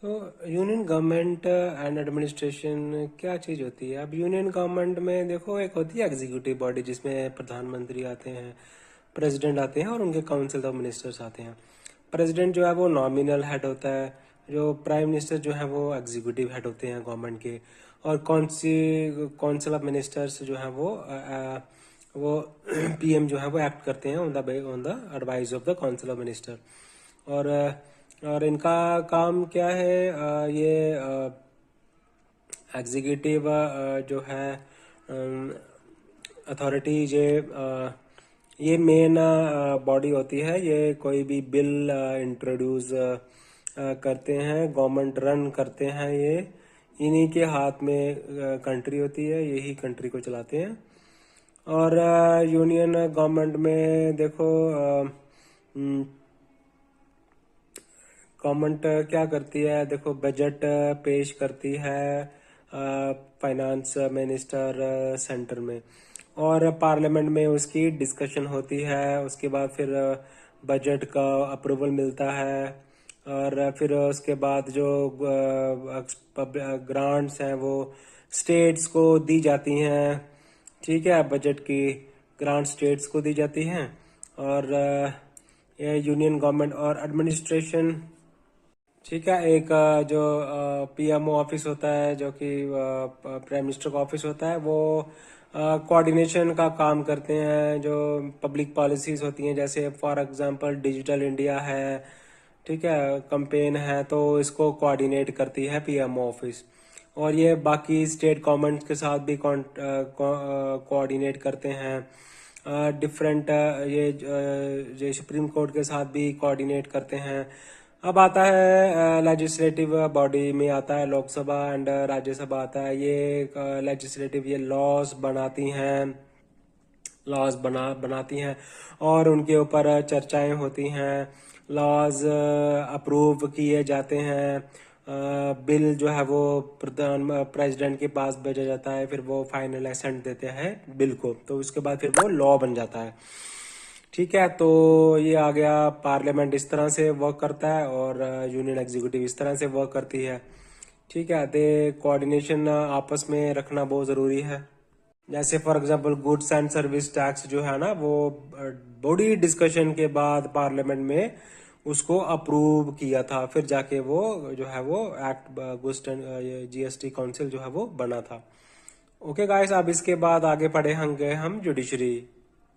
तो union government and administration क्या चीज़ होती है? अब यूनियन गवर्नमेंट में देखो, एक होती है एग्जीक्यूटिव बॉडी जिसमें प्रधानमंत्री आते हैं, प्रेसिडेंट आते हैं और उनके काउंसिल ऑफ मिनिस्टर्स आते हैं। प्रेसिडेंट जो है वो नॉमिनल हेड होता है, जो प्राइम मिनिस्टर जो है वो एग्जीक्यूटिव हेड होते हैं गवर्नमेंट के, और काउंसिल ऑफ मिनिस्टर्स जो है वो पीएम जो है वो एक्ट करते हैं on the advice of the council of minister. और और इनका काम क्या है? ये एग्जीक्यूटिव जो है अथॉरिटी, ये मेन बॉडी होती है। ये कोई भी बिल इंट्रोड्यूस करते हैं, गवर्नमेंट रन करते हैं, ये इन्हीं के हाथ में कंट्री होती है, यही कंट्री को चलाते हैं। और यूनियन गवर्नमेंट में देखो, गवर्नमेंट क्या करती है? देखो, बजट पेश करती है फाइनेंस मिनिस्टर सेंटर में, और पार्लियामेंट में उसकी डिस्कशन होती है। उसके बाद फिर बजट का अप्रूवल मिलता है, और फिर उसके बाद जो ग्रांट्स हैं वो स्टेट्स को दी जाती हैं। ठीक है, बजट की ग्रांट स्टेट्स को दी जाती हैं। और ये यूनियन गवर्नमेंट और एडमिनिस्ट्रेशन, ठीक है, एक जो पीएमओ ऑफिस होता है, जो कि प्राइम मिनिस्टर का ऑफिस होता है, वो कोऑर्डिनेशन का काम करते हैं। जो पब्लिक पॉलिसीज होती हैं, जैसे फॉर एग्जांपल डिजिटल इंडिया है, ठीक है, कैंपेन है, तो इसको कोऑर्डिनेट करती है पीएमओ ऑफिस। और ये बाकी स्टेट गवर्नमेंट के साथ भी कोऑर्डिनेट करते हैं। डिफरेंट ये सुप्रीम कोर्ट के साथ भी कोऑर्डिनेट करते हैं। अब आता है लेजिस्लेटिव बॉडी में, आता है लोकसभा एंड राज्यसभा आता है। ये लेजिस्लेटिव, ये लॉज बनाती हैं और उनके ऊपर चर्चाएं होती हैं। लॉज अप्रूव किए जाते हैं। बिल जो है वो प्रेसिडेंट के पास भेजा जाता है, फिर वो फाइनल एसेंट देते हैं बिल को, तो उसके बाद फिर वो लॉ बन जाता है। ठीक है, तो ये आ गया। पार्लियामेंट इस तरह से वर्क करता है और यूनियन एग्जीक्यूटिव इस तरह से वर्क करती है। ठीक है, तो कोऑर्डिनेशन आपस में रखना बहुत ज़रूरी है। जैसे for example goods and service tax जो है ना, वो बड़ी डिस्कशन के बाद पार्लियामेंट में उसको अप्रूव किया था, फिर जाके वो जो है वो act goods and GST council जो है वो बना था। ओके गाइस, अब इसके बाद आगे पढ़े होंगे हम जुडिशरी।